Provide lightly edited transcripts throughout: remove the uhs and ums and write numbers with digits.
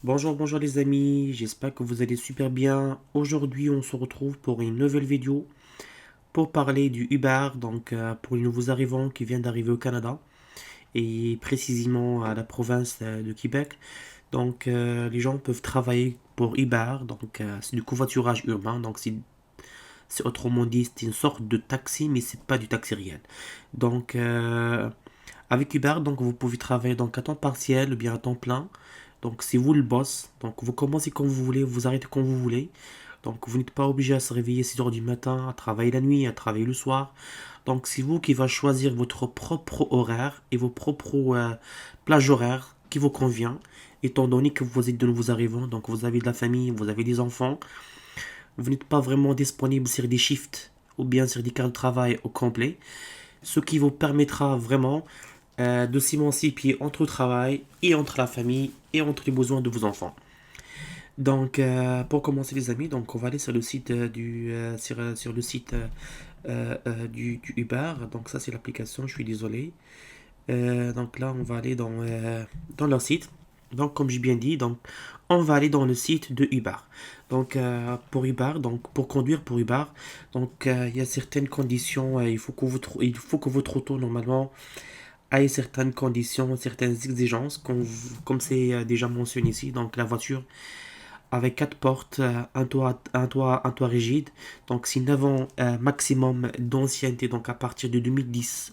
Bonjour les amis, j'espère que vous allez super bien. Aujourd'hui, on se retrouve pour une nouvelle vidéo pour parler du Uber, pour les nouveaux arrivants qui viennent d'arriver au Canada et précisément à la province de Québec. Les gens peuvent travailler pour Uber, c'est du covoiturage urbain, c'est autrement dit, c'est une sorte de taxi, mais c'est pas du taxi réel. Donc, euh, Avec Uber, vous pouvez travailler à temps partiel ou bien à temps plein. Donc, c'est vous le boss. Donc, vous commencez quand vous voulez, vous arrêtez quand vous voulez. Donc, vous n'êtes pas obligé à se réveiller 6 heures du matin, à travailler la nuit, à travailler le soir. Donc, c'est vous qui va choisir votre propre horaire et vos propres plages horaires qui vous convient, étant donné que vous êtes de nouveaux arrivants. Donc, vous avez de la famille, vous avez des enfants. Vous n'êtes pas vraiment disponible sur des shifts ou bien sur des quarts de travail au complet. Ce qui vous permettra vraiment de s'émanciper entre le travail et entre la famille et entre les besoins de vos enfants. Pour commencer les amis, on va aller sur le site sur le site du Uber. Donc ça c'est l'application. Je suis désolé. Donc là on va aller dans leur site. Donc comme j'ai bien dit, on va aller dans le site de Uber. Pour Uber, pour conduire pour Uber, il y a certaines conditions. Il faut que votre auto normalement à certaines conditions, certaines exigences, comme c'est déjà mentionné ici. Donc la voiture avec quatre portes, un toit rigide. Donc c'est 9 ans maximum d'ancienneté. Donc à partir de 2010,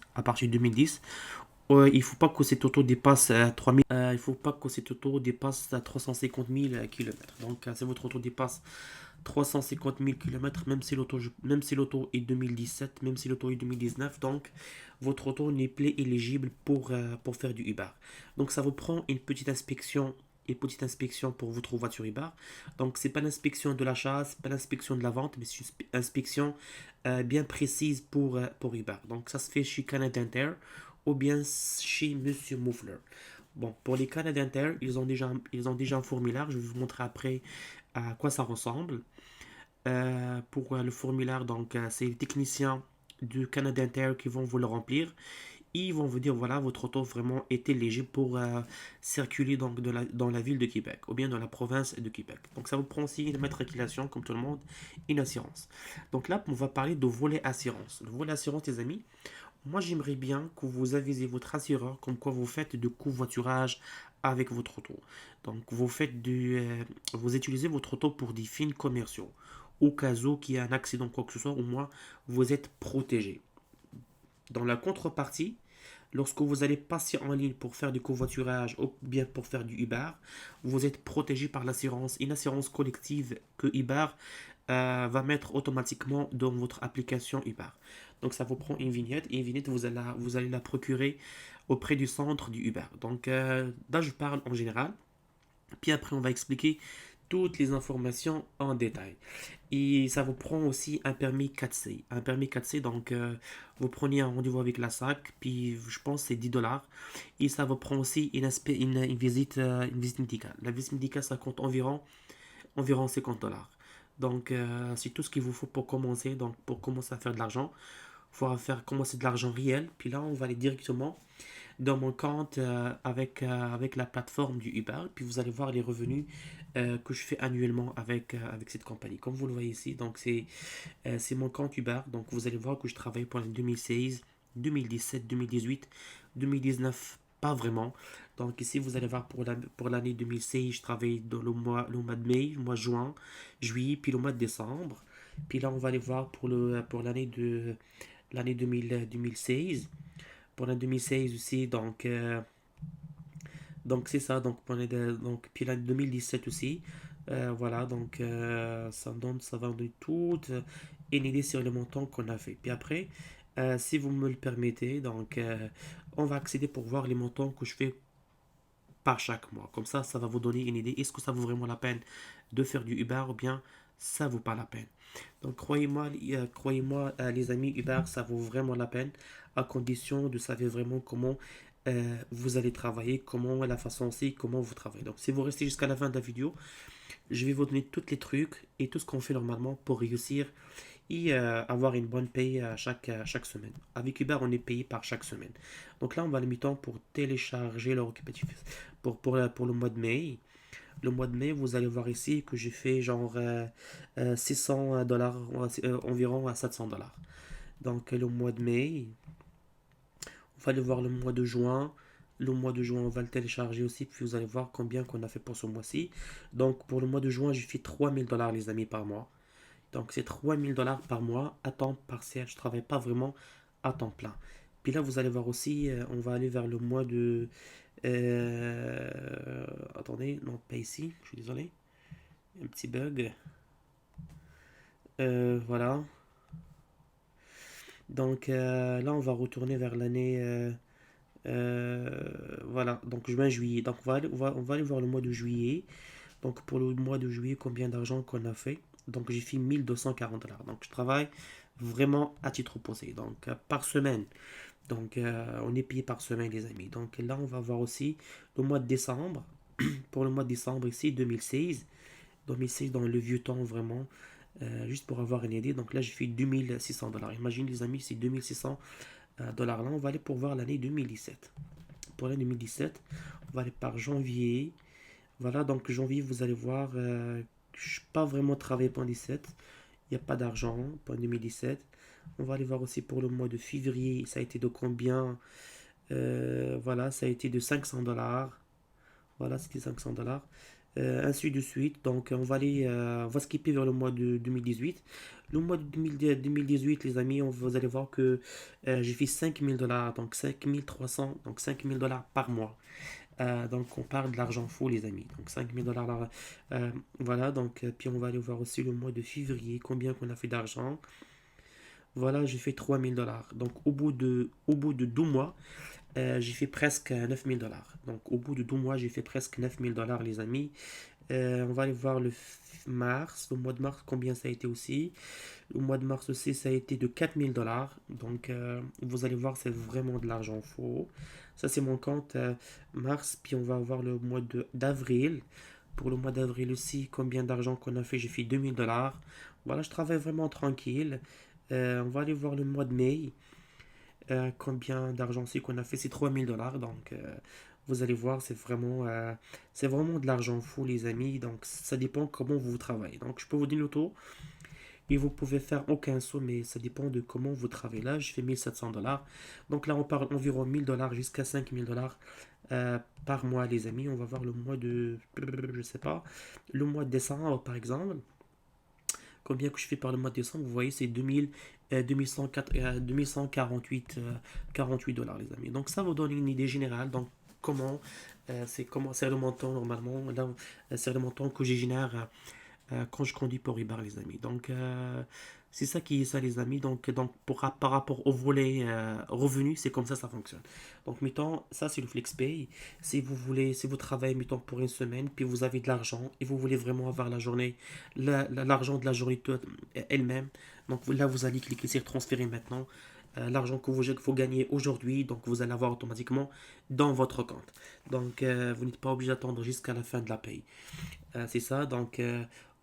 il faut pas que cette auto dépasse 3000. Il faut pas que cette auto dépasse 350 000 km. Si votre auto dépasse 350 000 km, même si l'auto est 2017, même si l'auto est 2019, votre auto n'est plus éligible pour faire du Uber. Donc ça vous prend une petite inspection pour votre voiture Uber. Donc c'est pas l'inspection de l'achat, c'est pas l'inspection de la vente, mais c'est une inspection bien précise pour Uber. Donc ça se fait chez Canadian Tire ou bien chez Monsieur Moufler. Bon, pour les Canadian Tire, ils ont déjà un formulaire. Je vais vous montrer après à quoi ça ressemble. Pour le formulaire, c'est les techniciens du Canada Tire qui vont vous le remplir. Ils vont vous dire, voilà, votre auto vraiment est éligible pour circuler dans la ville de Québec ou bien dans la province de Québec. Donc ça vous prend aussi une matriculation, comme tout le monde, une assurance. Donc là, on va parler de volet assurance. Le volet assurance, les amis, moi j'aimerais bien que vous avisez votre assureur comme quoi vous faites de covoiturage avec votre auto. Vous utilisez votre auto pour des fins commerciaux au cas où qu'il y a un accident, quoi que ce soit, au moins vous êtes protégé. Dans la contrepartie, lorsque vous allez passer en ligne pour faire du covoiturage ou bien pour faire du Uber, vous êtes protégé par l'assurance, une assurance collective que Uber va mettre automatiquement dans votre application Uber. Donc ça vous prend une vignette et une vignette vous allez la procurer auprès du centre du Uber. Là je parle en général. Puis après, on va expliquer toutes les informations en détail. Et ça vous prend aussi un permis 4C. Un permis 4C, vous prenez un rendez-vous avec la SAC, puis je pense que c'est 10 dollars. Et ça vous prend aussi une visite médicale. La visite médicale, ça compte environ 50 dollars. C'est tout ce qu'il vous faut pour commencer. Donc, pour commencer à faire de l'argent, il faudra faire commencer de l'argent réel. Puis là, on va aller directement dans mon compte avec la plateforme du Uber. Puis vous allez voir les revenus que je fais annuellement avec cette compagnie. Comme vous le voyez ici, c'est mon compte Uber. Donc vous allez voir que je travaille pour l'année 2016, 2017, 2018, 2019, pas vraiment. Donc ici, vous allez voir pour l'année 2016, je travaille dans le mois de mai, le mois de juin, juillet, puis le mois de décembre. Puis là, on va aller voir pour l'année 2016. Pour l'année 2016 aussi, c'est ça, puis l'année 2017 aussi. Voilà, ça va donner toute une idée sur le montant qu'on a fait. Puis après, si vous me le permettez, on va accéder pour voir les montants que je fais par chaque mois. Comme ça va vous donner une idée. Est-ce que ça vaut vraiment la peine de faire du Uber ou bien ça vaut pas la peine. Donc croyez-moi les amis, Uber, ça vaut vraiment la peine à condition de savoir vraiment comment vous allez travailler, comment la façon aussi, comment vous travaillez. Donc si vous restez jusqu'à la fin de la vidéo, je vais vous donner tous les trucs et tout ce qu'on fait normalement pour réussir et avoir une bonne paye à chaque semaine. Avec Uber, on est payé par chaque semaine. Donc là, on va le mi-temps pour télécharger le récapitulatif pour le mois de mai. Le mois de mai, vous allez voir ici que j'ai fait genre 600 $, environ à 700 $. Donc le mois de mai, on va aller voir le mois de juin. Le mois de juin, on va le télécharger aussi, puis vous allez voir combien qu'on a fait pour ce mois-ci. Donc pour le mois de juin, j'ai fait 3000 $ les amis par mois. Donc c'est 3000 $ par mois à temps partiel. Je travaille pas vraiment à temps plein. Puis là, vous allez voir aussi, on va aller vers le mois de... attendez, non, pas ici, je suis désolé. Un petit bug. Voilà. Donc là, on va retourner vers l'année... voilà, donc juin, juillet. Donc on va aller voir le mois de juillet. Donc pour le mois de juillet, combien d'argent qu'on a fait? Donc j'ai fait 1240 $. Donc je travaille vraiment à titre reposé. Donc par semaine. Donc on est payé par semaine les amis. Donc là on va voir aussi le mois de décembre. Pour le mois de décembre ici, 2016. 2016 dans le vieux temps vraiment. Juste pour avoir une idée. Donc là j'ai fait 2600 $. Imagine les amis, c'est 2600 dollars là. On va aller pour voir l'année 2017. Pour l'année 2017, on va aller par janvier. Voilà, donc janvier, vous allez voir, je n'ai pas vraiment travaillé pendant 17. Il n'y a pas d'argent pendant 2017. On va aller voir aussi pour le mois de février, ça a été de combien? Voilà, ça a été de 500 $. Voilà, c'était 500 $. Ainsi de suite. Donc, on va aller, on va skipper vers le mois de 2018. Le mois de 2018, les amis, vous allez voir que j'ai fait 5000 $, donc 5300, donc 5000 $ par mois. Donc on parle de l'argent fou les amis. Donc 5000 $. Voilà, donc puis on va aller voir aussi le mois de février, combien qu'on a fait d'argent. Voilà, j'ai fait 3000 $. Donc au bout de 12 mois, j'ai fait presque 9000 $. Donc au bout de 12 mois, j'ai fait presque 9000 $ les amis. On va aller voir mars, le mois de mars, combien ça a été aussi. Le mois de mars aussi, ça a été de 4000 $. Donc, vous allez voir, c'est vraiment de l'argent faux. Ça, c'est mon compte mars. Puis, on va voir le mois d'avril. Pour le mois d'avril aussi, combien d'argent qu'on a fait? J'ai fait 2000 $. Voilà, je travaille vraiment tranquille. On va aller voir le mois de mai. Combien d'argent c'est qu'on a fait? C'est 3000 $. Donc, vous allez voir, c'est vraiment de l'argent fou, les amis. Donc, ça dépend comment vous travaillez. Donc, je peux vous donner le taux et vous pouvez faire aucun saut, mais ça dépend de comment vous travaillez. Là, je fais 1700 $. Donc, là, on parle environ 1000 $ jusqu'à 5000 $ par mois, les amis. On va voir le mois de, je sais pas, le mois de décembre, par exemple. Combien que je fais par le mois de décembre? Vous voyez, c'est 2148 $, les amis. Donc ça vous donne une idée générale. Donc comment c'est le montant normalement. Là, c'est le montant que je génère quand je conduis pour Uber, les amis. Donc, c'est ça qui est ça, les amis. Donc par rapport au volet revenu, c'est comme ça fonctionne. Donc, mettons, ça, c'est le FlexPay. Si vous voulez, si vous travaillez, mettons, pour une semaine, puis vous avez de l'argent et vous voulez vraiment avoir la journée, l'argent de la journée elle-même, donc là, vous allez cliquer sur transférer maintenant. L'argent que vous gagnez aujourd'hui, donc vous allez avoir automatiquement dans votre compte. Donc, vous n'êtes pas obligé d'attendre jusqu'à la fin de la paye. C'est ça, donc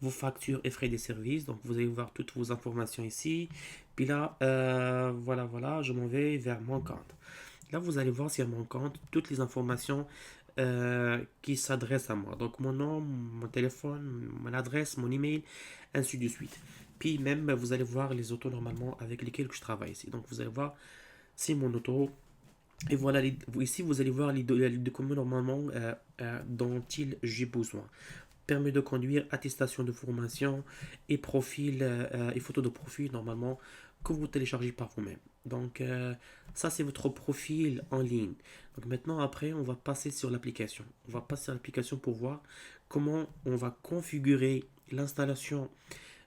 vos factures et frais des services. Donc vous allez voir toutes vos informations ici. Puis là, voilà, je m'en vais vers mon compte. Là, vous allez voir sur mon compte toutes les informations qui s'adressent à moi. Donc mon nom, mon téléphone, mon adresse, mon email, ainsi de suite. Puis même, vous allez voir les autos normalement avec lesquels je travaille ici. Donc vous allez voir, c'est mon auto. Et voilà, ici vous allez voir les documents normalement dont j'ai besoin. Permis de conduire, attestation de formation et profil et photo de profil normalement que vous téléchargez par vous-même. Donc ça c'est votre profil en ligne. Donc maintenant après on va passer sur l'application. On va passer sur l'application pour voir comment on va configurer l'installation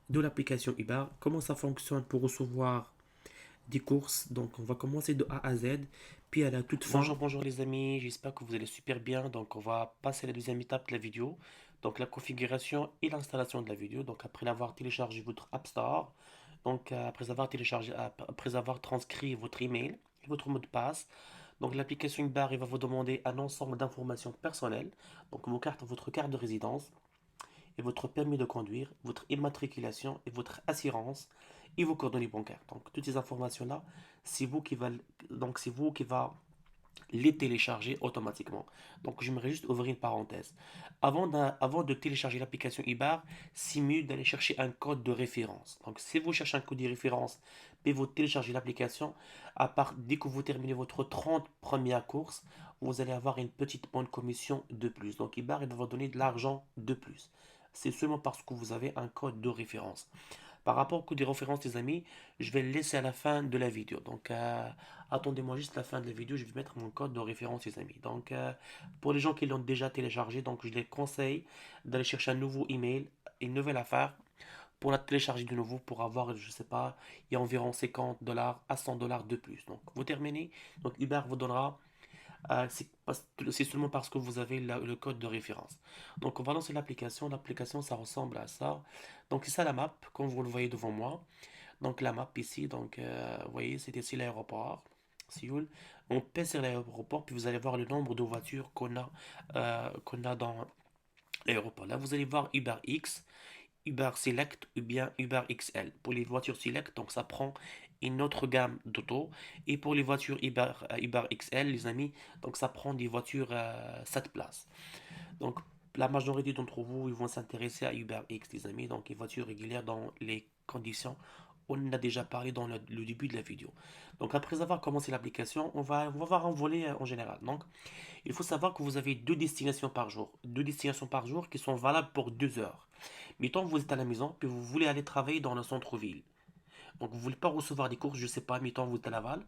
de l'application Uber, comment ça fonctionne pour recevoir des courses. Donc on va commencer de A à Z, puis à la toute fin. Bonjour les amis, j'espère que vous allez super bien. Donc on va passer à la deuxième étape de la vidéo. Donc la configuration et l'installation de la vidéo. Donc après avoir téléchargé votre App Store, donc après avoir téléchargé, après avoir transcrit votre email et votre mot de passe, donc l'application Uber il va vous demander un ensemble d'informations personnelles. Donc votre carte de résidence et votre permis de conduire, votre immatriculation et votre assurance et vos coordonnées bancaires. Donc toutes ces informations-là, c'est vous qui va les télécharger automatiquement. Donc, j'aimerais juste ouvrir une parenthèse. Avant de télécharger l'application Ibar, c'est mieux d'aller chercher un code de référence. Donc, si vous cherchez un code de référence, puis vous téléchargez l'application, dès que vous terminez votre 30 premières courses, vous allez avoir une petite bonne commission de plus. Donc, Ibar, il va vous donner de l'argent de plus. C'est seulement parce que vous avez un code de référence. Par rapport au code de référence, les amis, je vais le laisser à la fin de la vidéo. Donc, attendez-moi juste la fin de la vidéo, je vais mettre mon code de référence, les amis. Donc, pour les gens qui l'ont déjà téléchargé, donc je les conseille d'aller chercher un nouveau email, une nouvelle affaire, pour la télécharger de nouveau, pour avoir, je sais pas, il y a environ 50 dollars à 100 dollars de plus. Donc, vous terminez. Donc, Uber vous donnera c'est seulement parce que vous avez le code de référence. Donc on va lancer l'application. L'application, ça ressemble à ça. Donc c'est ça la map, comme vous le voyez devant moi. Donc la map ici, donc vous voyez, c'est ici l'aéroport. Séoul. On pèse sur l'aéroport, puis vous allez voir le nombre de voitures qu'on a dans l'aéroport. Là, vous allez voir Uber X. Uber Select ou bien Uber XL. Pour les voitures Select, donc ça prend une autre gamme d'auto. Et pour les voitures Uber XL, les amis, donc ça prend des voitures 7 places. Donc la majorité d'entre vous, ils vont s'intéresser à Uber X, les amis. Donc les voitures régulières dans les conditions. On en a déjà parlé dans le début de la vidéo. Donc après avoir commencé l'application, on va voir un volet en général. Donc il faut savoir que vous avez deux destinations par jour. Deux destinations par jour qui sont valables pour 2 heures. Mettons que vous êtes à la maison, puis vous voulez aller travailler dans le centre-ville. Donc vous ne voulez pas recevoir des courses, je ne sais pas, mettons que vous êtes à Laval,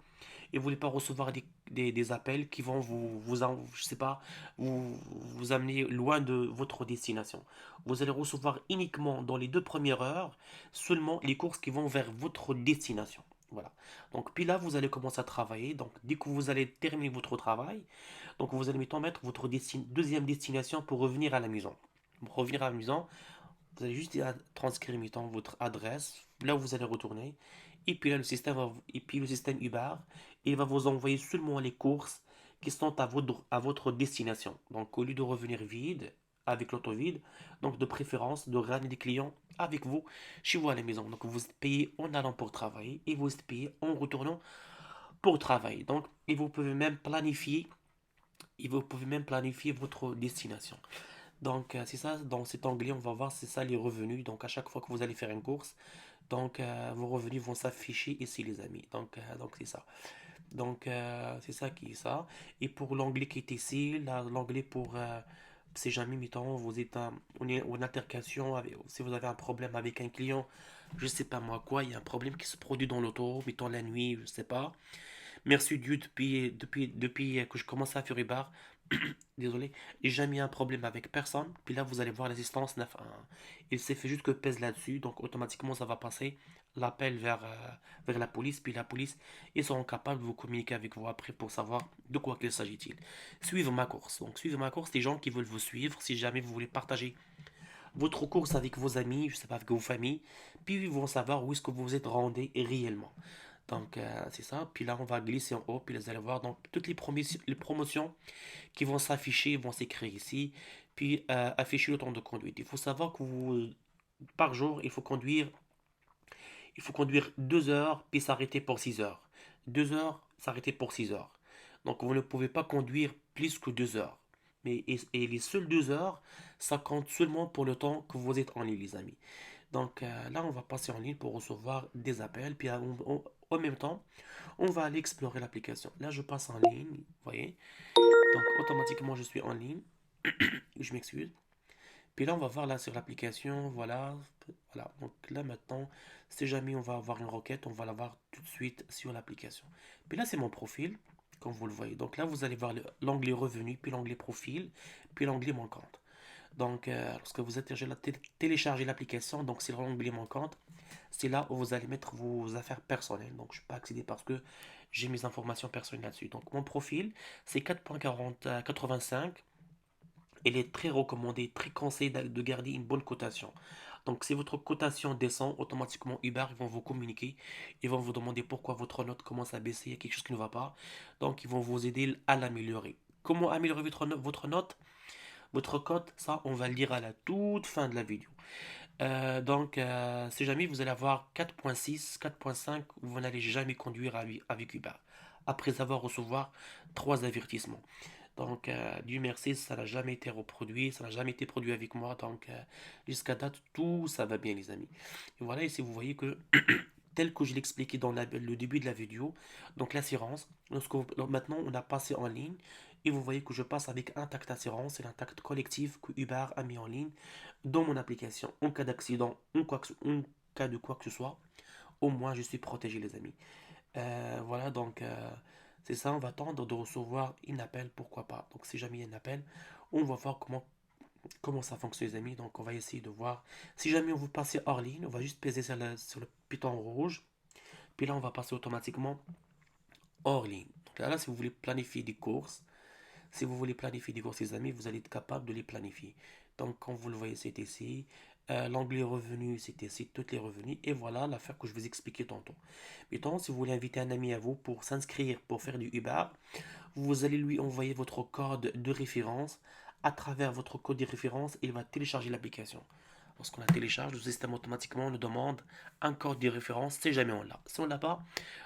et vous ne voulez pas recevoir des appels qui vont je sais pas, vous amener loin de votre destination. Vous allez recevoir uniquement dans les 2 premières heures seulement les courses qui vont vers votre destination. Voilà. Donc puis là, vous allez commencer à travailler. Donc dès que vous allez terminer votre travail, donc vous allez mettons mettre votre deuxième destination pour revenir à la maison. Pour revenir à la maison, vous allez juste transcrire mettons, votre adresse, là où vous allez retourner, et puis là, le système Uber, il va vous envoyer seulement les courses qui sont à votre destination. Donc au lieu de revenir vide, avec l'auto vide, donc de préférence de ramener des clients avec vous, chez vous à la maison. Donc vous êtes payé en allant pour travailler, et vous êtes payé en retournant pour travailler. Donc, et vous pouvez même planifier votre destination. Donc, c'est ça, dans cet onglet, on va voir, c'est ça les revenus. Donc, à chaque fois que vous allez faire une course, donc vos revenus vont s'afficher ici, les amis. Donc c'est ça. Donc, c'est ça qui est ça. Et pour l'onglet qui est ici, l'onglet pour, si jamais, mettons, vous êtes on est en altercation, si vous avez un problème avec un client, je sais pas moi quoi, il y a un problème qui se produit dans l'auto, mettons la nuit, je sais pas. Merci Dieu, depuis que je commence à faire Uber, désolé, j'ai jamais eu un problème avec personne. Puis là, vous allez voir l'assistance 911. Il s'est fait juste que pèse là-dessus, donc automatiquement, ça va passer l'appel vers la police. Puis la police, ils seront capables de vous communiquer avec vous après pour savoir de quoi qu'il s'agit-il. Suivre ma course. Donc, suivre ma course, les gens qui veulent vous suivre, si jamais vous voulez partager votre course avec vos amis, je sais pas, avec vos familles, puis ils vont savoir où est-ce que vous vous êtes rendu réellement. Donc, c'est ça. Puis là, on va glisser en haut. Puis vous allez voir donc toutes les promotions qui vont s'afficher, vont s'écrire ici. Puis afficher le temps de conduite. Il faut savoir que par jour, il faut conduire 2 heures, puis s'arrêter pour 6 heures. 2 heures, s'arrêter pour 6 heures. Donc, vous ne pouvez pas conduire plus que 2 heures. Et les seules 2 heures, ça compte seulement pour le temps que vous êtes en ligne, les amis. Donc là, on va passer en ligne pour recevoir des appels. Puis en même temps, on va aller explorer l'application. Là, je passe en ligne, vous voyez. Donc automatiquement, je suis en ligne. Je m'excuse. Puis là, on va voir là sur l'application, voilà, voilà. Donc là maintenant, si jamais on va avoir une requête, on va la voir tout de suite sur l'application. Puis là, c'est mon profil, comme vous le voyez. Donc là, vous allez voir l'onglet revenu, puis l'onglet profil, puis l'onglet mon compte. Donc, lorsque vous téléchargez l'application, donc c'est l'onglet mon compte, c'est là où vous allez mettre vos affaires personnelles. Donc, je ne suis pas accédé parce que j'ai mes informations personnelles là-dessus. Donc, mon profil, c'est 4.85. Il est très recommandé, très conseillé de garder une bonne cotation. Donc, si votre cotation descend, automatiquement Uber, ils vont vous communiquer. Ils vont vous demander pourquoi votre note commence à baisser, il y a quelque chose qui ne va pas. Donc, ils vont vous aider à l'améliorer. Comment améliorer votre note? Votre code, ça, on va le dire à la toute fin de la vidéo. Donc, si jamais vous allez avoir 4.6, 4.5, vous n'allez jamais conduire avec Uber. après avoir recevoir 3 avertissements. Donc, Dieu merci, ça n'a jamais été reproduit, ça n'a jamais été produit avec moi. Donc, jusqu'à date, tout ça va bien, les amis. Et voilà, ici, vous voyez que, tel que je l'expliquais dans le début de la vidéo, donc l'assurance, maintenant on a passé en ligne, et vous voyez que je passe avec Intact Assurance, c'est l'Intact collectif que Uber a mis en ligne dans mon application. En cas d'accident, en cas de quoi que ce soit, au moins je suis protégé, les amis. Voilà, donc c'est ça, on va attendre de recevoir un appel, pourquoi pas. Donc si jamais il y a un appel, on va voir comment ça fonctionne, les amis. Donc on va essayer de voir. Si jamais on veut passer hors ligne, on va juste peser sur le piton rouge. Puis là, on va passer automatiquement hors ligne. Donc là, si vous voulez planifier des courses, si vous voulez planifier des courses, les amis, vous allez être capable de les planifier. Donc, comme vous le voyez, c'est ici. L'onglet revenus, c'est ici, tous les revenus. Et voilà l'affaire que je vous expliquais tantôt. Mettons, si vous voulez inviter un ami à vous pour s'inscrire, pour faire du Uber, vous allez lui envoyer votre code de référence. À travers votre code de référence, il va télécharger l'application. Lorsqu'on la télécharge, le système automatiquement nous demande un code de référence si jamais on l'a. Si on l'a pas,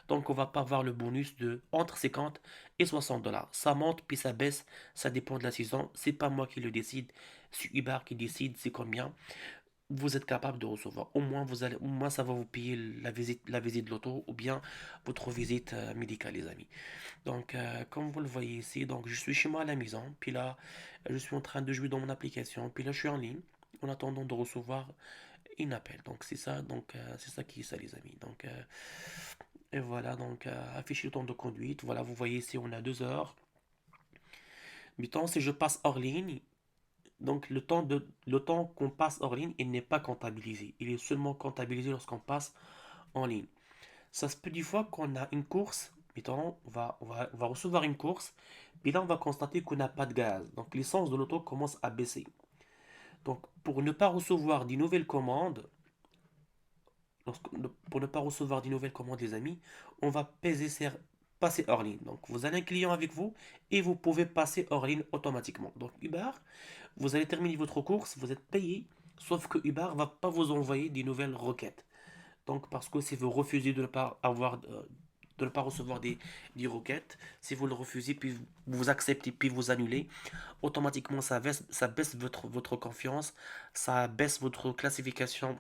donc on va pas avoir le bonus de entre 50 et 60 dollars. Ça monte puis ça baisse, ça dépend de la saison. C'est pas moi qui le décide, c'est Uber qui décide c'est combien vous êtes capable de recevoir. Au moins ça va vous payer la visite de l'auto ou bien votre visite médicale, les amis. Donc, comme vous le voyez ici, donc je suis chez moi à la maison, puis là, je suis en train de jouer dans mon application, puis là, je suis en ligne, en attendant de recevoir un appel. Donc, c'est ça, donc c'est ça qui est ça, les amis. Donc, et voilà, donc afficher le temps de conduite. Voilà, vous voyez ici, on a 2 heures. Mettons, si je passe hors ligne, donc le temps qu'on passe hors ligne, il n'est pas comptabilisé. Il est seulement comptabilisé lorsqu'on passe en ligne. Ça se peut des fois qu'on a une course, mettons, on va recevoir une course, puis là on va constater qu'on n'a pas de gaz. Donc l'essence de l'auto commence à baisser. Donc pour ne pas recevoir des nouvelles commandes, pour ne pas recevoir des nouvelles commandes, les amis, on va passer hors ligne. Donc vous avez un client avec vous et vous pouvez passer hors ligne automatiquement. Donc Uber, vous allez terminer votre course, vous êtes payé, sauf que Uber va pas vous envoyer des nouvelles requêtes. Donc, parce que si vous refusez de ne pas recevoir des requêtes, si vous le refusez, puis vous acceptez, puis vous annulez, automatiquement ça baisse votre confiance, ça baisse votre classification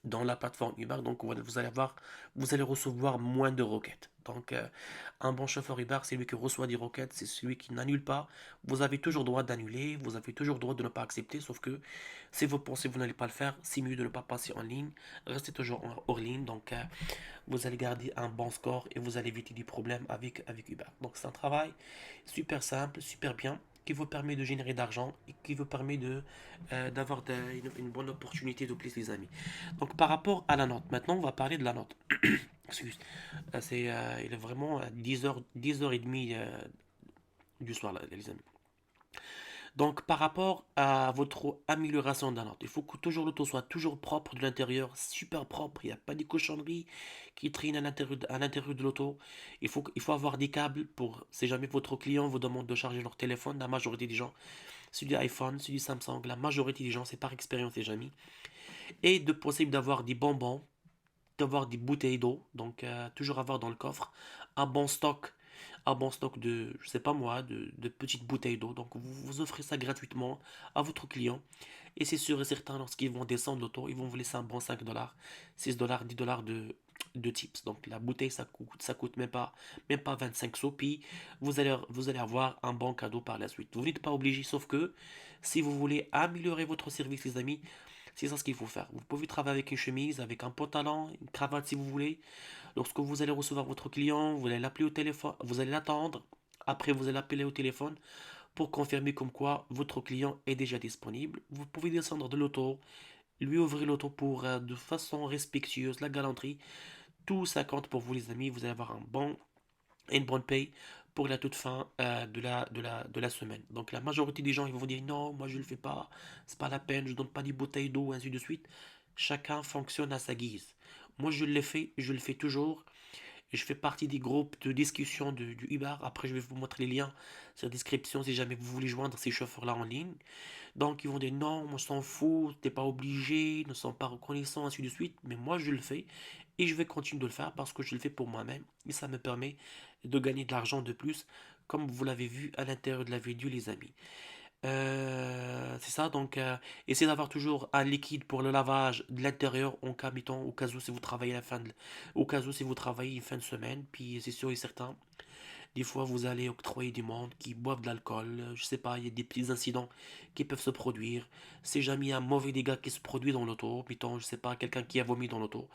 dans la plateforme Uber, donc vous allez recevoir moins de requêtes. Donc, un bon chauffeur Uber, c'est lui qui reçoit des requêtes, c'est celui qui n'annule pas. Vous avez toujours le droit d'annuler, vous avez toujours le droit de ne pas accepter, sauf que si vous pensez que vous n'allez pas le faire, c'est mieux de ne pas passer en ligne. Restez toujours hors ligne, donc vous allez garder un bon score et vous allez éviter des problèmes avec Uber. Donc, c'est un travail super simple, super bien qui vous permet de générer d'argent et qui vous permet d'avoir une bonne opportunité de plus, les amis. Donc par rapport à la note, maintenant on va parler de la note. Excuse. Il est vraiment 10h, 10h30 du soir, là, les amis. Donc par rapport à votre amélioration de la note, il faut que toujours l'auto soit toujours propre de l'intérieur, super propre, il n'y a pas des cochonneries qui traînent à l'intérieur de l'auto. Il faut avoir des câbles pour, si jamais votre client vous demande de charger leur téléphone, la majorité des gens, c'est du iPhone, c'est du Samsung, la majorité des gens, c'est par expérience les amis. Et de possible d'avoir des bonbons, d'avoir des bouteilles d'eau, donc toujours avoir dans le coffre un bon stock de, je sais pas moi, de petites bouteilles d'eau. Donc vous offrez ça gratuitement à votre client. Et c'est sûr et certain, lorsqu'ils vont descendre l'auto, ils vont vous laisser un bon 5 dollars, 6 dollars, 10 dollars de tips. Donc la bouteille, ça coûte même pas 25 sous. Puis vous allez avoir un bon cadeau par la suite. Vous n'êtes pas obligé, sauf que si vous voulez améliorer votre service, les amis, c'est ça ce qu'il faut faire. Vous pouvez travailler avec une chemise, avec un pantalon, une cravate si vous voulez. Lorsque vous allez recevoir votre client, vous allez l'appeler au téléphone, vous allez l'attendre. Après, vous allez l'appeler au téléphone pour confirmer comme quoi votre client est déjà disponible. Vous pouvez descendre de l'auto, lui ouvrir l'auto pour de façon respectueuse, la galanterie. Tout ça compte pour vous les amis. Vous allez avoir une bonne paye pour la toute fin de la semaine. Donc la majorité des gens ils vont vous dire non, moi je le fais pas, c'est pas la peine, je donne pas des bouteilles d'eau, ainsi de suite. Chacun fonctionne à sa guise. Moi je le fais toujours Et je fais partie des groupes de discussion du Uber. Après, je vais vous montrer les liens sur la description si jamais vous voulez joindre ces chauffeurs-là en ligne. Donc, ils vont dire non, on s'en fout, t'es pas obligé, ils ne sont pas reconnaissants, ainsi de suite. Mais moi, je le fais et je vais continuer de le faire parce que je le fais pour moi-même et ça me permet de gagner de l'argent de plus, comme vous l'avez vu à l'intérieur de la vidéo, les amis. C'est ça, donc essayez d'avoir toujours un liquide pour le lavage de l'intérieur en cas, mettons, au cas où si vous travaillez au cas où si vous travaillez une fin de semaine, puis c'est sûr et certain, des fois vous allez octroyer du monde qui boivent de l'alcool, je sais pas, il y a des petits incidents qui peuvent se produire, si jamais il y a un mauvais dégât qui se produit dans l'auto, mettons, je sais pas, quelqu'un qui a vomi dans l'auto,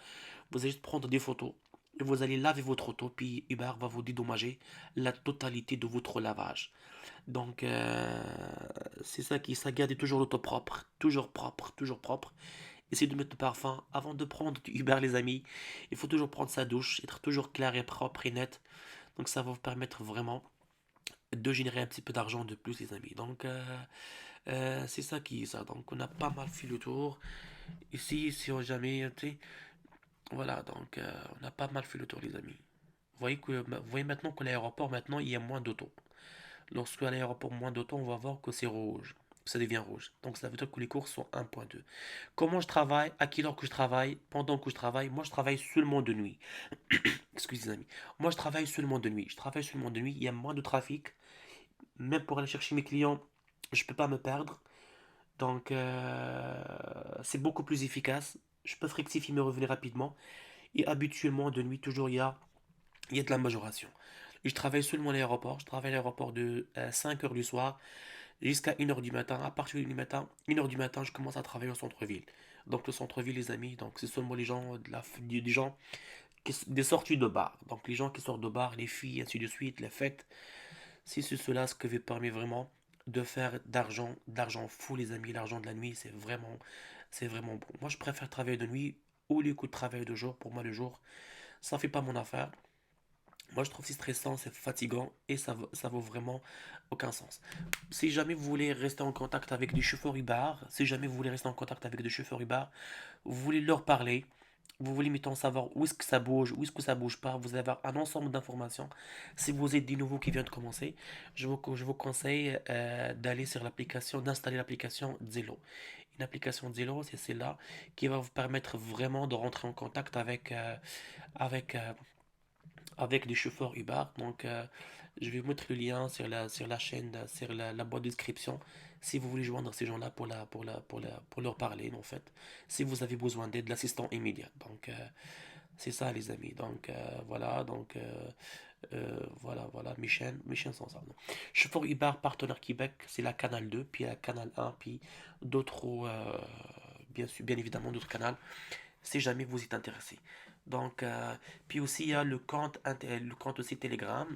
vous allez juste prendre des photos. Et vous allez laver votre auto, puis Uber va vous dédommager la totalité de votre lavage. Donc, c'est ça qui, ça garde toujours l'auto propre, toujours propre, toujours propre. Essayez de mettre le parfum avant de prendre du Uber, les amis. Il faut toujours prendre sa douche, être toujours clair et propre et net. Donc, ça va vous permettre vraiment de générer un petit peu d'argent de plus, les amis. Donc, c'est ça qui est ça. Donc, on a pas mal fait le tour. Ici, si on jamais, tu sais, voilà. Donc, on a pas mal fait le tour, les amis. Vous voyez maintenant que l'aéroport, maintenant, il y a moins d'auto. Lorsque à l'aéroport moins d'auto, on va voir que c'est rouge. Ça devient rouge. Donc ça veut dire que les cours sont 1.2. Comment je travaille, à quelle heure que je travaille, pendant que je travaille, moi je travaille seulement de nuit. Excusez les amis. Moi je travaille seulement de nuit. Je travaille seulement de nuit, il y a moins de trafic. Même pour aller chercher mes clients, je ne peux pas me perdre. Donc c'est beaucoup plus efficace. Je peux rectifier mes revenus rapidement. Et habituellement de nuit, toujours il y a de la majoration. Et je travaille seulement à l'aéroport. Je travaille à l'aéroport de 5 heures du soir jusqu'à 1 heure du matin. À partir du matin, 1 heure du matin, je commence à travailler au centre-ville. Donc le centre-ville, les amis, donc c'est seulement les gens, des gens, des sorties de bar. Donc les gens qui sortent de bar, les filles, ainsi de suite, les fêtes. C'est cela ce que me permet vraiment de faire d'argent fou, les amis. L'argent de la nuit, c'est vraiment bon. Moi, je préfère travailler de nuit au lieu que de travailler de jour. Pour moi, le jour, ça fait pas mon affaire. Moi, je trouve que c'est stressant, c'est fatigant et ça vaut vraiment aucun sens. Si jamais vous voulez rester en contact avec des chauffeurs Uber, si jamais vous voulez rester en contact avec des chauffeurs Uber, vous voulez leur parler, vous voulez mettons savoir où est-ce que ça bouge, où est-ce que ça bouge pas, vous allez avoir un ensemble d'informations. Si vous êtes des nouveaux qui viennent de commencer, je vous conseille d'aller sur l'application, d'installer l'application Zello. Une application Zello, c'est celle-là qui va vous permettre vraiment de rentrer en contact avec, euh, avec des chauffeurs Uber. Donc, je vais vous mettre le lien sur la chaîne, sur la boîte de description, si vous voulez joindre ces gens-là pour leur parler, en fait, si vous avez besoin d'aide, l'assistant immédiat. Donc, c'est ça, les amis. Donc, voilà. Donc, voilà. Mes chaînes sont ça. Non. Chauffeur Uber, partenaire Québec, c'est la Canal 2, puis la Canal 1, puis d'autres, bien évidemment, d'autres canaux si jamais vous êtes intéressé. Donc, puis aussi, il y a le compte aussi Telegram.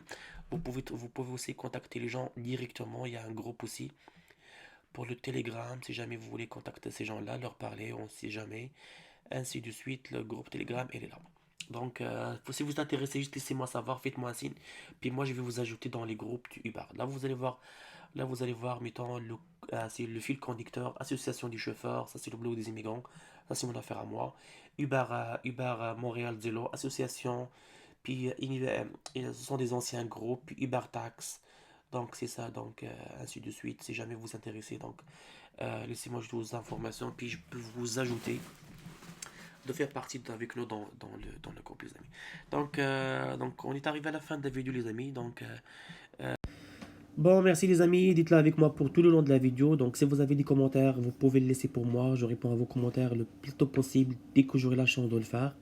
Vous pouvez aussi contacter les gens directement. Il y a un groupe aussi pour le Telegram. Si jamais vous voulez contacter ces gens-là, leur parler, on ne sait jamais. Ainsi de suite, le groupe Telegram, il est là. Donc, si vous êtes intéressé, juste laissez-moi savoir, faites-moi un signe. Puis moi, je vais vous ajouter dans les groupes du Uber. Là, vous allez voir, mettons, c'est le fil conducteur, association du chauffeur, ça c'est le boulot des immigrants, ça c'est mon affaire à moi. Uber Montréal Zélo, association, puis ce sont des anciens groupes, puis Uber Tax. Donc c'est ça, donc ainsi de suite, si jamais vous vous intéressez. Donc laissez-moi juste vos informations, puis je peux vous ajouter de faire partie avec nous dans le groupe, les amis. Donc, on est arrivé à la fin de la vidéo, les amis. Donc, bon, merci les amis, dites-le avec moi pour tout le long de la vidéo. Donc si vous avez des commentaires, vous pouvez le laisser pour moi. Je réponds à vos commentaires le plus tôt possible dès que j'aurai la chance de le faire.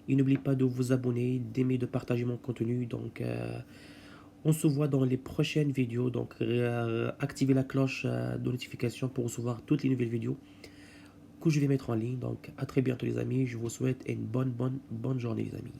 Et n'oubliez pas de vous abonner, d'aimer, de partager mon contenu. Donc on se voit dans les prochaines vidéos. Donc activez la cloche de notification pour recevoir toutes les nouvelles vidéos que je vais mettre en ligne. Donc à très bientôt les amis. Je vous souhaite une bonne journée les amis.